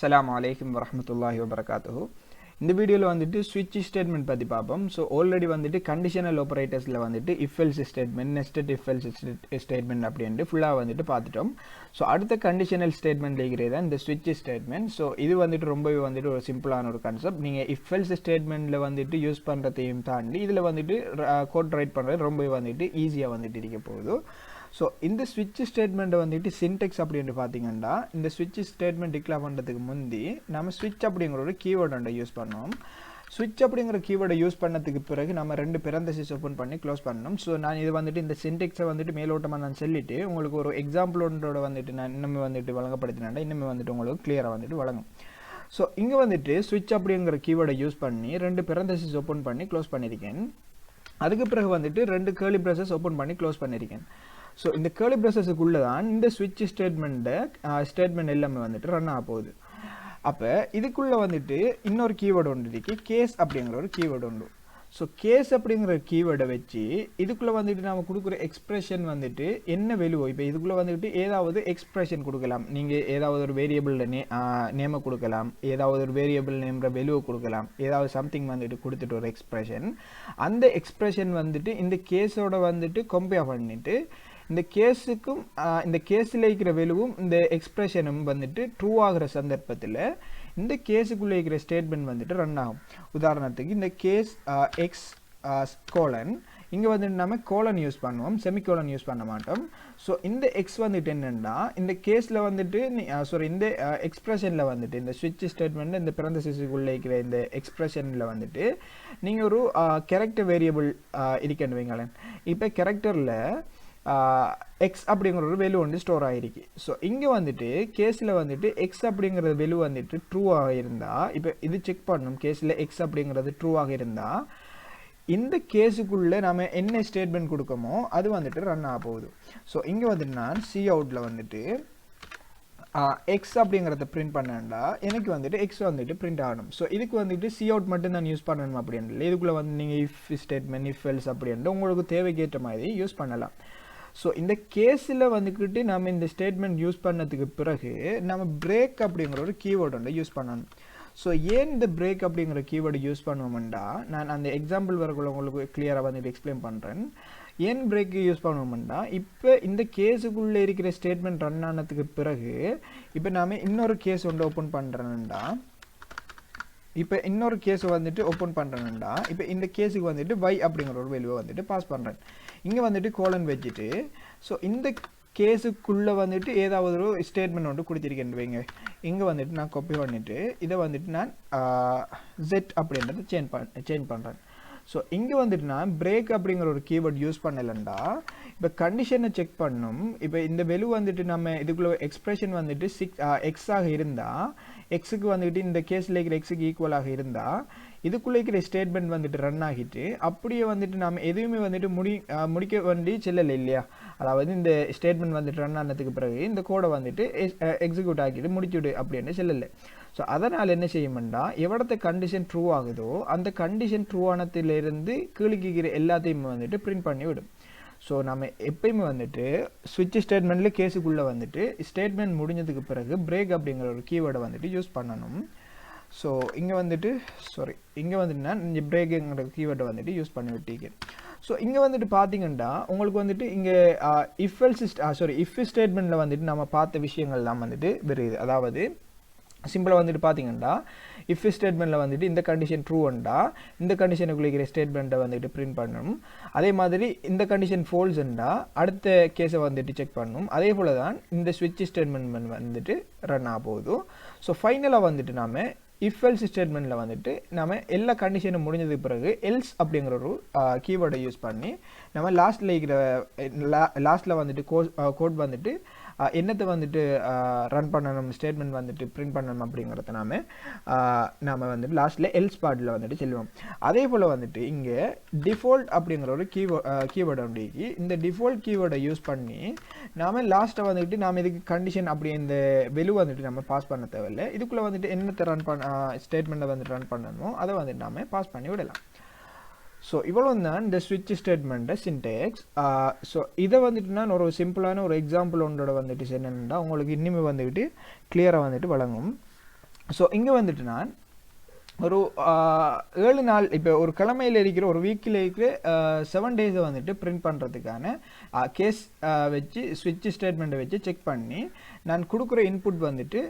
Assalamu alaikum warahmatullahi wabarakatuh. இந்த வீடியோல வந்துட்டு switch statement பத்தி பார்ப்போம். So already வந்துட்டு conditional operatorsல வந்துட்டு if else statement, nested if else statement அப்படினு ஃபுல்லா வந்துட்டு பார்த்துட்டோம். So அடுத்த conditional statement இருக்கிறது இந்த switch statement. So இது வந்துட்டு ரொம்பவே வந்துட்டு ஒரு சிம்பிளான ஒரு கான்செப்ட். நீங்க if else statementல வந்துட்டு யூஸ் பண்றதையும் தாண்டி இதுல வந்துட்டு கோட் ரைட் பண்றது ரொம்பவே வந்துட்டு ஈஸியா வந்துட்டு இருக்க போகுது. So இந்த switch statement வந்துட்டு syntax அப்படினு பாத்தீங்கன்னா இந்த switch statement டிக்ளேர் பண்றதுக்கு முந்தி நாம switch அப்படிங்கற ஒரு கீவேர்ட் ஒன்றை யூஸ் பண்ணோம். switch அப்படிங்கற கீவேர்டை யூஸ் பண்ணதுக்கு பிறகு நாம ரெண்டு parentheses ஓபன் பண்ணி க்ளோஸ் பண்ணோம். சோ நான் இது வந்துட்டு இந்த syntax-ஐ வந்துட்டு மேலோட்டமா நான் சொல்லிட்டு உங்களுக்கு ஒரு எக்ஸாம்பிள் ஒன்றோட வந்துட்டு நான் இன்னும் வந்துட்டு வழங்கப்படுத்தினேன். இன்னும் வந்துட்டு உங்களுக்கு கிளியரா வந்துட்டு வழங்கும். சோ இங்க வந்துட்டு switch அப்படிங்கற கீவேர்டை யூஸ் பண்ணி ரெண்டு parentheses ஓபன் பண்ணி க்ளோஸ் பண்ணிருக்கேன். அதுக்கு பிறகு வந்துட்டு ரெண்டு curly braces ஓபன் பண்ணி க்ளோஸ் பண்ணிருக்கேன். So இந்த curly bracesக்குள்ள தான் இந்த switch ஸ்டேட்மெண்ட் எல்லாமே வந்துட்டு ரன் ஆக போகுது. அப்ப இதுக்குள்ள வந்துட்டு இன்னொரு கீவேர்ட் ஒன்று இருக்கு, கேஸ் அப்படிங்கிற ஒரு கீவேர்ட் உண்டு. ஸோ கேஸ் அப்படிங்கிற கீவேர்டை வச்சு இதுக்குள்ள வந்துட்டு நாம கொடுக்குற எக்ஸ்பிரஷன் வந்துட்டு என்ன வேல்யூ, இப்போ இதுக்குள்ள வந்துட்டு ஏதாவது எக்ஸ்பிரஷன் கொடுக்கலாம். நீங்க ஏதாவது ஒரு வேரியபிள் நேமை கொடுக்கலாம், ஏதாவது ஒரு வேரியபிள் நேம்ற வேல்யூவை கொடுக்கலாம், ஏதாவது சம்திங் வந்துட்டு கொடுத்துட்டு ஒரு எக்ஸ்பிரஷன். அந்த எக்ஸ்பிரஷன் வந்துட்டு இந்த கேஸோட வந்துட்டு கம்பேர் பண்ணிட்டு இந்த கேஸுக்கும் இந்த கேஸில் இருக்கிற வேல்யூவும் இந்த எக்ஸ்பிரஷனும் வந்துட்டு ட்ரூ ஆகிற சந்தர்ப்பத்தில் இந்த கேஸுக்குள்ளே இருக்கிற ஸ்டேட்மெண்ட் வந்துட்டு ரன் ஆகும். உதாரணத்துக்கு இந்த கேஸ் எக்ஸ் கோலன், இங்கே வந்துட்டு நம்ம கோலன் யூஸ் பண்ணுவோம், செமிகோலன் யூஸ் பண்ண மாட்டோம். ஸோ இந்த எக்ஸ் வந்துட்டு என்னென்னா இந்த கேஸில் வந்துட்டு இந்த எக்ஸ்பிரஷனில் வந்துட்டு இந்த ஸ்விட்ச் ஸ்டேட்மெண்ட் இந்த parenthesesக்குள்ளே இருக்கிற இந்த எக்ஸ்பிரஷனில் வந்துட்டு நீங்கள் ஒரு கேரக்டர் வேரியபிள் இருக்கேன்னு வைங்களேன். இப்போ கேரக்டரில் எக்ஸ் அப்படிங்கிற ஒரு வேல்யூ வந்து ஸ்டோர் ஆகிருக்கு. ஸோ இங்கே வந்துட்டு கேஸில் வந்துட்டு எக்ஸ் அப்படிங்கிற வேல்யூ வந்துட்டு ட்ரூ ஆக இருந்தால், இப்போ இது செக் பண்ணணும், கேஸில் எக்ஸ் அப்படிங்கிறது ட்ரூ ஆக இருந்தால் இந்த கேஸுக்குள்ளே நம்ம என்ன ஸ்டேட்மெண்ட் கொடுக்கமோ அது வந்துட்டு ரன் ஆக போகுது. ஸோ இங்கே வந்துட்டு நான் சி அவுட்டில் வந்துட்டு எக்ஸ் அப்படிங்கிறத பிரிண்ட் பண்ணேன்டா எனக்கு வந்துட்டு எக்ஸ் வந்துட்டு பிரிண்ட் ஆகணும். ஸோ இதுக்கு வந்துட்டு சி அவுட் மட்டும் தான் யூஸ் பண்ணணும் அப்படின்னு இல்லை, இதுக்குள்ளே வந்து நீங்கள் இஃப் ஸ்டேட்மெண்ட் இஃப் எல்ஸ் அப்படின்ட்டு உங்களுக்கு தேவைக்கேற்ற மாதிரி யூஸ் பண்ணலாம். ஸோ இந்த கேஸில் வந்துக்கிட்டு நம்ம இந்த ஸ்டேட்மெண்ட் யூஸ் பண்ணதுக்கு பிறகு நம்ம பிரேக் அப்படிங்கிற ஒரு கீவேர்டு வந்து யூஸ் பண்ணணும். ஸோ ஏன் இந்த பிரேக் அப்படிங்கிற கீவேர்டு யூஸ் பண்ணுவோம்டா நான் அந்த எக்ஸாம்பிள் வரக்குள்ள உங்களுக்கு கிளியராக வந்துட்டு எக்ஸ்பிளைன் பண்ணுறேன். ஏன் பிரேக் யூஸ் பண்ணுவோம்டா இப்போ இந்த கேஸுக்குள்ளே இருக்கிற ஸ்டேட்மெண்ட் ரன் ஆனதுக்கு பிறகு இப்போ நாம் இன்னொரு கேஸ் ஒன்று ஓப்பன் பண்ணுறேன்டா, இப்போ இன்னொரு கேஸ் வந்துட்டு ஓப்பன் பண்ணுறேன்டா, இப்போ இந்த கேஸுக்கு வந்துட்டு y அப்படிங்கிற ஒரு வேல்யூவை வந்துட்டு பாஸ் பண்ணுறேன். இங்கே வந்துட்டு கோலன் வச்சுட்டு ஸோ இந்த கேஸுக்குள்ளே வந்துட்டு ஏதாவது ஒரு ஸ்டேட்மெண்ட் ஒன்று கொடுத்துருக்கேன் வைங்க. இங்கே வந்துட்டு நான் காப்பி பண்ணிவிட்டு இதை வந்துட்டு நான் ஜெட் அப்படின்றத சேஞ்ச் பண்ணுறேன். ஸோ இங்கே வந்துட்டு நான் பிரேக் அப்படிங்கிற ஒரு கீவேர்ட் யூஸ் பண்ணலைண்டா இப்போ கண்டிஷனை செக் பண்ணும். இப்போ இந்த வேல்யூ வந்துட்டு நம்ம இதுக்குள்ள எக்ஸ்பிரஷன் வந்துட்டு எக்ஸாக இருந்தால் எக்ஸுக்கு வந்துட்டு இந்த கேஸில் இருக்கிற எக்ஸுக்கு ஈக்குவலாக இருந்தால் இதுக்குள்ளே இருக்கிற ஸ்டேட்மெண்ட் வந்துட்டு ரன் ஆகிட்டு அப்படியே வந்துட்டு நம்ம எதுவுமே வந்துட்டு முடிக்க வேண்டி செல்லலை இல்லையா. அதாவது இந்த ஸ்டேட்மெண்ட் வந்துட்டு ரன் ஆனதுக்கு பிறகு இந்த கோடை வந்துட்டு எக்ஸிக்யூட் ஆக்கிட்டு முடிச்சுடு அப்படின்னு செல்லலை. ஸோ அதனால் என்ன செய்யும்னா எவ்வளோத்த கண்டிஷன் ட்ரூ ஆகுதோ அந்த கண்டிஷன் ட்ரூ ஆனத்திலிருந்து கீழிக்கிற எல்லாத்தையுமே வந்துட்டு பிரிண்ட் பண்ணி விடும். ஸோ நம்ம எப்பயுமே வந்துட்டு ஸ்விட்ச் ஸ்டேட்மெண்ட்டில் கேஸுக்குள்ளே வந்துட்டு ஸ்டேட்மெண்ட் முடிஞ்சதுக்கு பிறகு பிரேக் அப்படிங்கிற ஒரு கீவேர்டை வந்துட்டு யூஸ் பண்ணணும். ஸோ இங்கே வந்துட்டு இங்கே வந்துட்டு நான் இந்த பிரேக்குங்கிற கீவேர்டை வந்துட்டு யூஸ் பண்ணி விட்டீங்க. ஸோ இங்கே வந்துட்டு பார்த்தீங்கன்னா உங்களுக்கு வந்துட்டு இங்கே இஃப் ஸ்டேட்மெண்ட்டில் வந்துட்டு நம்ம பார்த்த விஷயங்கள்லாம் வந்துட்டு வருது. அதாவது சிம்பிளாக வந்துட்டு பார்த்தீங்கன்னா இஃப் ஸ்டேட்மெண்ட்டில் வந்துட்டு இந்த கண்டிஷன் ட்ரூண்டா இந்த கண்டிஷனுக்குள்ள இருக்கிற ஸ்டேட்மெண்ட்டை வந்துட்டு பிரிண்ட் பண்ணணும். அதே மாதிரி இந்த கண்டிஷன் ஃபால்ஸ்ண்டா அடுத்த கேஸை வந்துட்டு செக் பண்ணணும். அதே போல் தான் இந்த ஸ்விட்ச் ஸ்டேட்மெண்ட் வந்துட்டு ரன் ஆக போகுது. ஸோ ஃபைனலாக வந்துட்டு நாம் இஃப் எல்ஸ் ஸ்டேட்மெண்ட்டில் வந்துட்டு நம்ம எல்லா கண்டிஷனும் முடிஞ்சதுக்கு பிறகு எல்ஸ் அப்படிங்கிற ஒரு கீவேர்டை யூஸ் பண்ணி நம்ம லாஸ்ட்டில் வந்துட்டு கோட் வந்துட்டு என்னத்தை வந்துட்டு ரன் பண்ணணும், ஸ்டேட்மெண்ட் வந்துட்டு பிரிண்ட் பண்ணணும் அப்படிங்கிறத நாம் வந்துட்டு லாஸ்ட்டில் எல்ஸ் பார்ட்டில் வந்துட்டு செல்வோம். அதே போல் வந்துட்டு இங்கே டிஃபால்ட் அப்படிங்கிற ஒரு கீவேர்டு உண்டு. இந்த டிஃபால்ட் கீவேர்டை யூஸ் பண்ணி நாம் லாஸ்ட்டை வந்துட்டு நாம் இதுக்கு கண்டிஷன் அப்படி இந்த வேல்யூ வந்துட்டு நம்ம பாஸ் பண்ண தேவையில்லை. இதுக்குள்ளே வந்துட்டு என்னத்தை ஸ்டேட்மெண்ட்டை வந்துட்டு ரன் பண்ணணுமோ அதை வந்துட்டு நாம் பாஸ் பண்ணி விடலாம். ஸோ இவ்வளோ தான் இந்த ஸ்விட்ச் ஸ்டேட்மெண்ட்டை சின்டெக்ஸ். ஸோ இதை வந்துட்டு நான் ஒரு சிம்பிளான ஒரு எக்ஸாம்பிள் ஒன்றோட வந்துட்டு என்னென்னா உங்களுக்கு இன்னுமே வந்துக்கிட்டு கிளியராக வந்துட்டு வழங்கும். ஸோ இங்கே வந்துட்டு நான் ஒரு 7 நாள் இப்போ ஒரு கிழமையில் இருக்கிற ஒரு வீக்கில் இருக்கிற 7 டேஸை வந்துட்டு பிரிண்ட் பண்ணுறதுக்கான கேஸ் வச்சு ஸ்விட்ச் ஸ்டேட்மெண்ட்டை வச்சு செக் பண்ணி நான் கொடுக்குற இன்புட் வந்துட்டு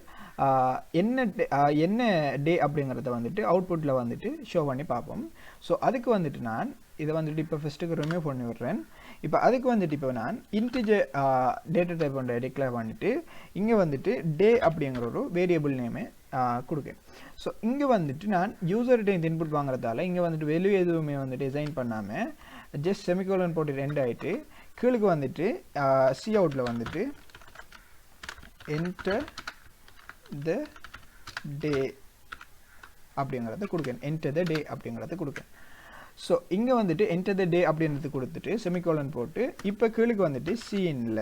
என்ன டே அப்படிங்கிறத வந்துட்டு அவுட்புட்டில் வந்துட்டு ஷோ பண்ணி பார்ப்போம். ஸோ அதுக்கு வந்துட்டு நான் இதை வந்துட்டு இப்போ ஃபஸ்ட்டுக்கு ரிமூவ் பண்ணி விட்றேன். இப்போ அதுக்கு வந்துட்டு இப்போ நான் இன்டிஜர் டேட்டா டைப் பண்ண டிக்ளேர் பண்ணிவிட்டு இங்கே வந்துட்டு டே அப்படிங்கிற ஒரு வேரியபிள் நேமை கொடுக்கேன். ஸோ இங்கே வந்துட்டு நான் யூசர்கிட்ட இந்த இன்புட் வாங்குறதால இங்கே வந்துட்டு வெளியே எதுவுமே வந்துட்டு டிசைன் பண்ணாமல் ஜஸ்ட் செமிகோலன் போட்டு ரெண்டு ஆகிட்டு கீழுக்கு வந்துட்டு சி அவுட்டில் வந்துட்டு என்டர் த டே அப்படிங்கிறத கொடுக்கேன். என்டர் த டே அப்படிங்கிறத கொடுக்கேன். ஸோ இங்கே வந்துட்டு என்டர் த டே அப்படின்றது கொடுத்துட்டு செமிகோலன் போட்டு இப்போ கீழுக்கு வந்துட்டு சீனில்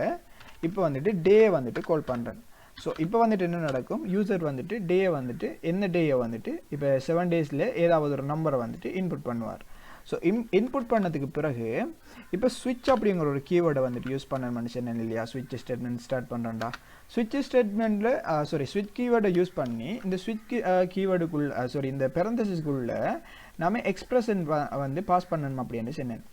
இப்போ வந்துட்டு டே வந்துட்டு கால் பண்ணுறேன். ஸோ இப்போ வந்துட்டு என்ன நடக்கும், யூசர் வந்துட்டு டேயை வந்துட்டு என்ன டேயை வந்துட்டு இப்போ 7 டேஸில் ஏதாவது ஒரு நம்பரை வந்துட்டு இன்புட் பண்ணுவார். ஸோ இன்புட் பண்ணதுக்கு பிறகு இப்போ ஸ்விட்ச் அப்படிங்கிற ஒரு கீவேர்டை வந்துட்டு யூஸ் பண்ண மனுஷன் இல்லையா, ஸ்விட்ச் ஸ்டேட்மெண்ட் ஸ்டார்ட் பண்ணுறேன்டா. ஸ்விட்ச் ஸ்டேட்மெண்ட்டில் ஸ்விட்ச் கீவேர்டை யூஸ் பண்ணி இந்த ஸ்விட்ச் கீவேர்டுக்குள்ள இந்த பெரந்தசிஸ்குள்ள நாம எக்ஸ்பிரஷன் வந்து பாஸ் பண்ணணும் அப்படின்னு சொன்னேன்.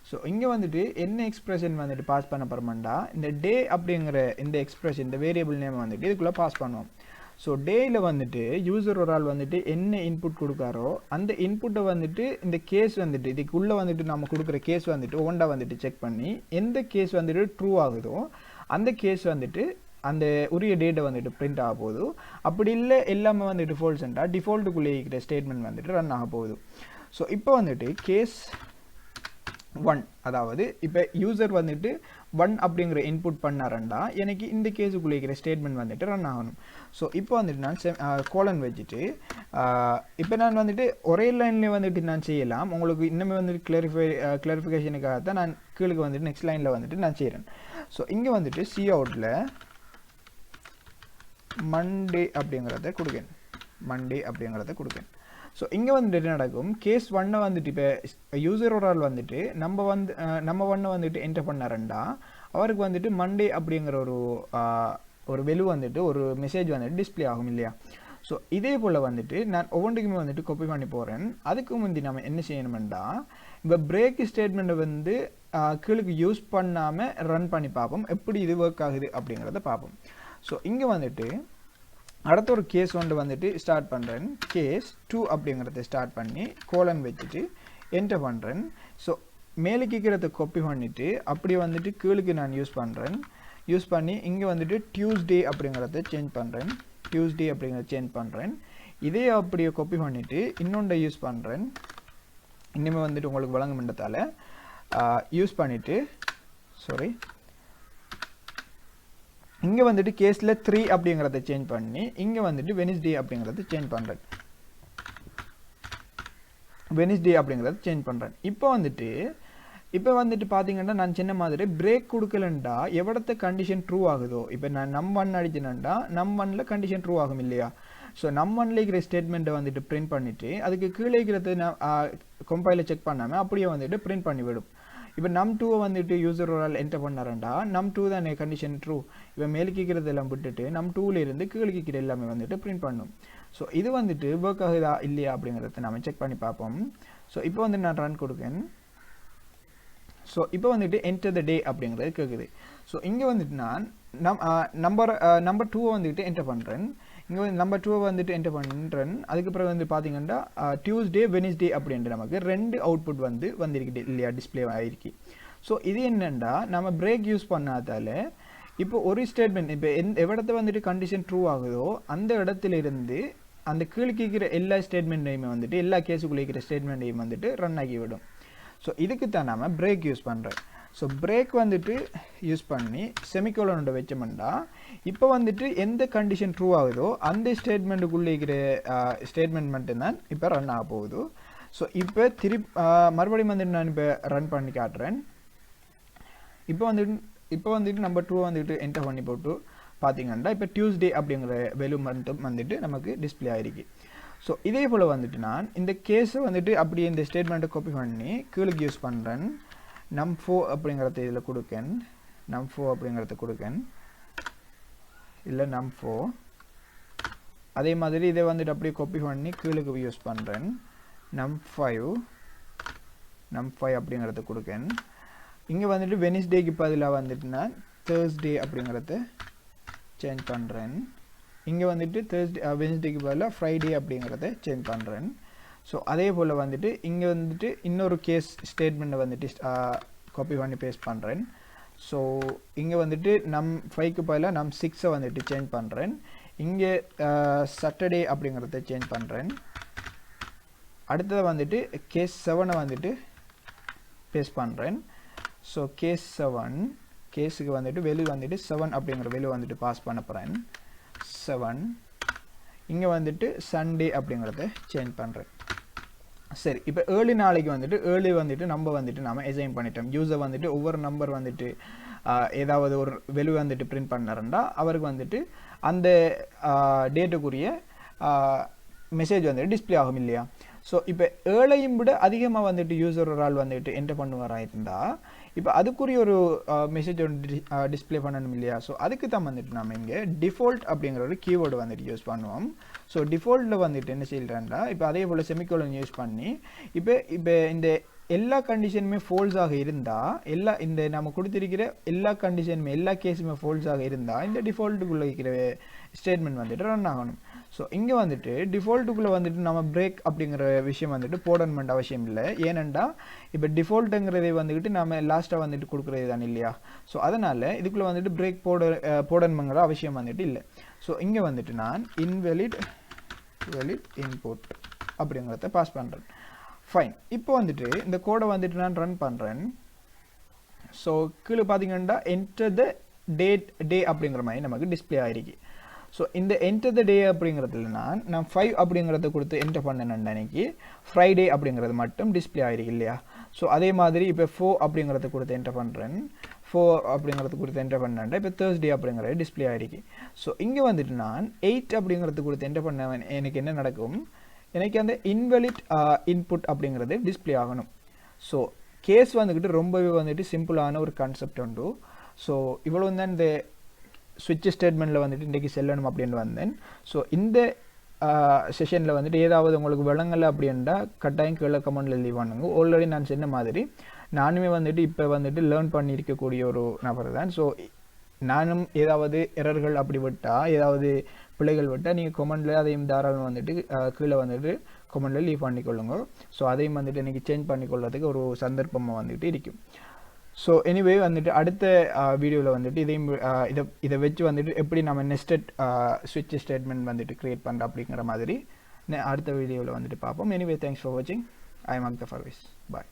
ஸோ இங்கே வந்துட்டு என்ன எக்ஸ்பிரஷன் வந்துட்டு பாஸ் பண்ண போகிறோம்டா, இந்த டே அப்படிங்கிற இந்த எக்ஸ்பிரஷன் இந்த வேரியபிள் நேம் வந்துட்டு இதுக்குள்ளே பாஸ் பண்ணுவோம். ஸோ டேயில் வந்துட்டு யூசர் ஒரு ஆள் வந்துட்டு என்ன இன்புட் கொடுக்காரோ அந்த இன்புட்டை வந்துட்டு இந்த கேஸ் வந்துட்டு இதுக்குள்ளே வந்துட்டு நம்ம கொடுக்குற கேஸ் வந்துட்டு ஒவ்வொன்றா வந்துட்டு செக் பண்ணி எந்த கேஸ் வந்துட்டு ட்ரூ ஆகுதோ அந்த கேஸ் வந்துட்டு அந்த உரிய டேட்டை வந்துட்டு பிரிண்ட் ஆக போகுது. அப்படி இல்லை எல்லாமே வந்துட்டு ஃபால்ஸ்ண்டா டிஃபால்ட்டுக்குள்ளே இருக்கிற ஸ்டேட்மெண்ட் வந்துட்டு ரன் ஆக போகுது. ஸோ இப்போ வந்துட்டு கேஸ் 1 அதாவது இப்போ யூசர் வந்துட்டு 1 அப்படிங்கிற இன்புட் பண்ணாரண்டா எனக்கு இந்த கேஸுக்குள்ளே இருக்கிற ஸ்டேட்மெண்ட் வந்துட்டு ரன் ஆகணும். ஸோ இப்போ வந்துட்டு நான் கோலன் வச்சுட்டு இப்போ நான் வந்துட்டு ஒரே லைன்லேயே வந்துட்டு நான் செய்யலாம். உங்களுக்கு இன்னுமே வந்துட்டு கிளாரிஃபிகேஷனுக்காக தான் நான் கீழுக்கு வந்துட்டு நெக்ஸ்ட் லைனில் வந்துட்டு நான் செய்கிறேன். ஸோ இங்கே வந்துட்டு சி அவுட்டில் மண்டே அப்படிங்கிறத கொடுக்கேன். ஸோ இங்கே வந்துட்டு என்ன நடக்கும், கேஸ் 1 வந்துட்டு இப்போ யூசரோட ஆள் வந்துட்டு நம்ம 1 வந்துட்டு என்டர் பண்ணாரண்டா அவருக்கு வந்துட்டு மண்டே அப்படிங்கிற ஒரு வெலு வந்துட்டு ஒரு மெசேஜ் வந்துட்டு டிஸ்பிளே ஆகும் இல்லையா. ஸோ இதே போல் வந்துட்டு நான் ஒவ்வொன்றுக்குமே வந்துட்டு காப்பி பண்ணி போகிறேன். அதுக்கு முந்தி நம்ம என்ன செய்யணும்டா, இப்போ பிரேக் ஸ்டேட்மெண்ட்டை வந்து கீழுக்கு யூஸ் பண்ணாமல் ரன் பண்ணி பார்ப்போம், எப்படி இது ஒர்க் ஆகுது அப்படிங்கிறத பார்ப்போம். ஸோ இங்கே வந்துட்டு அடுத்த ஒரு கேஸ் 1 வந்துட்டு ஸ்டார்ட் பண்ணுறேன். கேஸ் 2 அப்படிங்கிறத ஸ்டார்ட் பண்ணி கோலன் வச்சுட்டு என்டர் பண்ணுறேன். ஸோ மேலே கீக்கிறத காப்பி பண்ணிவிட்டு அப்படி வந்துட்டு கீழுக்கு நான் யூஸ் பண்ணி இங்கே வந்துட்டு டியூஸ்டே அப்படிங்கிறத சேஞ்ச் பண்ணுறேன். இதே அப்படியே காப்பி பண்ணிவிட்டு இன்னொன்றை யூஸ் பண்ணுறேன். இன்னுமே வந்துட்டு உங்களுக்கு வழங்குமென்றதால யூஸ் பண்ணிவிட்டு இங்கே வந்துட்டு கேஸில் 3 அப்படிங்கிறத சேஞ்ச் பண்ணி இங்கே வந்துட்டு வெனிஸ்டே அப்படிங்கிறத சேஞ்ச் பண்ணுறேன். இப்போ வந்துட்டு பார்த்தீங்கன்னா நான் சின்ன மாதிரி பிரேக் கொடுக்கலண்டா எவ்வளத்த கண்டிஷன் ட்ரூ ஆகுதோ, இப்போ நான் நம் 1 அடிச்சேன்டா நம் 1ல் கண்டிஷன் ட்ரூ ஆகும் இல்லையா. ஸோ நம் 1ல் இருக்கிற ஸ்டேட்மெண்ட்டை வந்துட்டு பிரிண்ட் பண்ணிவிட்டு அதுக்கு கீழே இருக்கிறது நான் கம்பைலில் செக் பண்ணாமல் அப்படியே வந்துட்டு பிரிண்ட் பண்ணிவிடும். இப்போ நம் 2 வந்துட்டு யூசர் ஒரு ஆள் என்டர் பண்ணாரண்டா நம் 2 தான் கண்டிஷன் ட்ரூ. இப்போ மேலே கீக்கிறது எல்லாம் விட்டுட்டு நம் 2லேருந்து கீழே கீக்கிற எல்லாமே வந்துட்டு பிரிண்ட் பண்ணும். ஸோ இது வந்துட்டு ஒர்க் ஆகுதா இல்லையா அப்படிங்கிறத நம்ம செக் பண்ணி பார்ப்போம். ஸோ இப்போ வந்து நான் ரன் கொடுக்கேன். ஸோ இப்போ வந்துட்டு என்டர் த டே அப்படிங்கிறது கேட்குது. ஸோ இங்கே வந்துட்டு நான் நம்பர் 2 வந்துட்டு என்டர் பண்ணுறேன். இங்கே வந்து நம்பர் 2 வந்துட்டு என்டர் பண்ணுறேன். அதுக்கப்புறம் வந்து பார்த்தீங்கன்னா டியூஸ்டே வெனிஸ்டே அப்படின்ட்டு நமக்கு 2 அவுட்புட் வந்திருக்கு இல்லையா, டிஸ்பிளே ஆகிருக்கு. ஸோ இது என்னென்னா நம்ம பிரேக் யூஸ் பண்ணாதால இப்போ ஒரு ஸ்டேட்மெண்ட் இப்போ எவ்வளத்தை வந்துட்டு கண்டிஷன் ட்ரூ ஆகுதோ அந்த இடத்துல இருந்து அந்த கீழ்க்கிற எல்லா ஸ்டேட்மெண்ட்டையுமே வந்துட்டு எல்லா கேஸுக்குள்ளே இருக்கிற ஸ்டேட்மெண்ட்டையும் வந்துட்டு ரன் ஆகிவிடும். ஸோ இதுக்கு தான் நம்ம பிரேக் யூஸ் பண்ணுறோம். ஸோ பிரேக் வந்துட்டு யூஸ் பண்ணி செமிகோலனோட வச்சோம்னா இப்போ வந்துட்டு எந்த கண்டிஷன் ட்ரூ ஆகுதோ அந்த ஸ்டேட்மெண்ட்டுக்குள்ளே இருக்கிற ஸ்டேட்மெண்ட் மட்டும்தான் இப்போ ரன் ஆக போகுது. ஸோ இப்போ மறுபடியும் வந்துட்டு நான் இப்போ ரன் பண்ணி காட்டுறேன். இப்போ வந்துட்டு நம்பர் 2 வந்துட்டு என்டர் பண்ணி போட்டு பார்த்தீங்கன்னா இப்போ டியூஸ்டே அப்படிங்கிற வேல்யூ மட்டும் வந்துட்டு நமக்கு டிஸ்பிளே ஆகிருக்கு. ஸோ இதே போல் வந்துட்டு நான் இந்த கேஸை வந்துட்டு அப்படியே இந்த ஸ்டேட்மெண்ட்டை காப்பி பண்ணி கீழுக்கு யூஸ் பண்ணுறேன். num4 அப்படிங்கிறத இதில் கொடுக்கேன். num4 அப்படிங்கிறத கொடுக்கேன். இல்லை num4 அதே மாதிரி இதை வந்துட்டு அப்படியே காப்பி பண்ணி கீழுக்கு யூஸ் பண்ணுறேன். num5 அப்படிங்கிறத கொடுக்கேன். இங்கே வந்துட்டு வெனிஸ்டேக்கு பதிலாக வந்துட்டு நான் தேர்ஸ்டே அப்படிங்கிறத சேஞ்ச் பண்ணுறேன். இங்கே வந்துட்டு வெனிஸ்டேக்கு பதிலாக ஃப்ரைடே அப்படிங்கிறத சேஞ்ச் பண்ணுறேன். ஸோ அதே போல் வந்துட்டு இங்கே வந்துட்டு இன்னொரு கேஸ் ஸ்டேட்மெண்ட்டை வந்துட்டு காப்பி பண்ணி பேஸ்ட் பண்ணுறேன். ஸோ இங்கே வந்துட்டு num5க்கு பதிலாக num6 வந்துட்டு சேஞ்ச் பண்ணுறேன். இங்கே சாட்டர்டே அப்படிங்கிறத சேஞ்ச் பண்ணுறேன். அடுத்தது வந்துட்டு கேஸ் 7 வந்துட்டு பேஸ்ட் பண்ணுறேன். ஸோ கேஸ் 7 கேஸுக்கு வந்துட்டு வெளியே வந்துட்டு 7 அப்படிங்கிற வெளியே வந்துட்டு பாஸ் பண்ண போகிறேன். 7 இங்கே வந்துட்டு சண்டே அப்படிங்கிறத சேஞ்ச் பண்ணுறேன். சரி, இப்போ ஏர்லி நாளைக்கு வந்துட்டு ஏர்லி வந்துட்டு நம்ம வந்துட்டு நாம் அசைன் பண்ணிட்டோம். யூஸர் வந்துட்டு ஒவ்வொரு நம்பர் வந்துட்டு ஏதாவது ஒரு வெளியே வந்துட்டு பிரிண்ட் பண்ணாருண்டா அவருக்கு வந்துட்டு அந்த டேட்டுக்குரிய மெசேஜ் வந்துட்டு டிஸ்பிளே ஆகும் இல்லையா. ஸோ இப்போ ஏழையும் விட அதிகமாக வந்துட்டு யூஸர் ஒரு ஆள் வந்துட்டு என்டர் பண்ணுவாராக இருந்தால் இப்போ அதுக்குரிய ஒரு மெசேஜ் ஒன்று டிஸ்பிளே பண்ணணும் இல்லையா. ஸோ அதுக்கு தான் வந்துட்டு நம்ம இங்கே டிஃபால்ட் அப்படிங்கிற ஒரு கீவேர்டு வந்துட்டு யூஸ் பண்ணுவோம். ஸோ டிஃபால்ட்டில் வந்துட்டு என்ன செய்யறேன்டா இப்போ அதே போல் செமிகோலன் யூஸ் பண்ணி இப்போ இந்த எல்லா கண்டிஷனுமே ஃபால்ஸாக இருந்தால் இந்த நம்ம கொடுத்திருக்கிற எல்லா கண்டிஷனுமே எல்லா கேஸுமே ஃபால்ஸாக இருந்தால் இந்த டிஃபால்ட்டுக்குள்ளே இருக்கிற ஸ்டேட்மெண்ட் வந்துட்டு ரன் ஆகணும். ஸோ இங்கே வந்துட்டு டிஃபால்ட்டுக்குள்ளே வந்துட்டு நம்ம பிரேக் அப்படிங்கிற விஷயம் வந்துட்டு போடணுமெண்ட் அவசியம் இல்லை. ஏனெண்டா இப்போ டிஃபால்ட்டுங்கிறதை வந்துட்டு நம்ம லாஸ்ட்டாக வந்துட்டு கொடுக்குறது தான் இல்லையா. ஸோ அதனால் இதுக்குள்ளே வந்துட்டு பிரேக் போடணுங்கிற அவசியம் வந்துட்டு இல்லை. ஸோ இங்கே வந்துட்டு நான் இன்வெலிட் இன்புட் அப்படிங்கிறத பாஸ் பண்ணுறேன். ஃபைன். இப்போ வந்துட்டு இந்த கோடை வந்துட்டு நான் ரன் பண்ணுறேன். ஸோ கீழே பார்த்தீங்கன்னா என்டர் த டே அப்படிங்கிற மாதிரி நமக்கு டிஸ்பிளே ஆகிருக்கு. ஸோ இந்த என்டர் த டே அப்படிங்கிறதுல நான் 5 அப்படிங்கிறத கொடுத்து என்டர் பண்ணேன் அன்னைக்கு ஃப்ரைடே அப்படிங்கிறது மட்டும் டிஸ்பிளே ஆகிருக்கு இல்லையா. ஸோ அதே மாதிரி இப்போ 4 அப்படிங்கிறத கொடுத்து என்டர் பண்ணுறேன். 4 அப்படிங்கிறது கொடுத்து என்டர் பண்ணேன்டா இப்போ தேர்ஸ்டே அப்படிங்கிறது டிஸ்பிளே ஆகிருக்கு. ஸோ இங்கே வந்துட்டு நான் 8 அப்படிங்கிறது கொடுத்து என்டர் பண்ண எனக்கு என்ன நடக்கும், எனக்கு அந்த இன்வெலிட் இன்புட் அப்படிங்கிறது டிஸ்பிளே ஆகணும். ஸோ கேஸ் வந்துக்கிட்டு ரொம்பவே வந்துட்டு சிம்பிளான ஒரு கான்செப்ட் உண்டு. ஸோ இவ்வளோ தான் இந்த ஸ்விட்ச் ஸ்டேட்மெண்ட்டில் வந்துட்டு இன்றைக்கி செல்லணும் அப்படின்னு வந்தேன். ஸோ இந்த செஷனில் வந்துட்டு ஏதாவது உங்களுக்கு விளங்கலை அப்படின்னா கட்டாயம் கீழே கமெண்டில் லீவ் பண்ணுங்க. ஆல்ரெடி நான் சொன்ன மாதிரி நானுமே வந்துட்டு இப்போ வந்துட்டு லேர்ன் பண்ணியிருக்கக்கூடிய ஒரு நபர் தான். ஸோ நானும் ஏதாவது எரர்கள் அப்படி விட்டால் ஏதாவது பிள்ளைகள் விட்டால் நீங்கள் கமெண்டில் அதையும் தாராளம் வந்துட்டு கீழே வந்துட்டு கமெண்டில் லீவ் பண்ணிக்கொள்ளுங்க. ஸோ அதையும் வந்துட்டு இன்றைக்கி சேஞ்ச் பண்ணிக்கொள்றதுக்கு ஒரு சந்தர்ப்பமாக வந்துட்டு இருக்கும். ஸோ எனிவே வந்துட்டு அடுத்த வீடியோவில் வந்துட்டு இதை வச்சு வந்துட்டு எப்படி நம்ம நெஸ்டட் ஸ்விட்ச் ஸ்டேட்மெண்ட் வந்துட்டு க்ரியேட் பண்ணுறோம் அப்படிங்கிற மாதிரி அடுத்த வீடியோவில் வந்துட்டு பார்ப்போம். எனிவே தேங்க்ஸ் ஃபார் வாட்சிங். I am Akthar Farvees. Bye.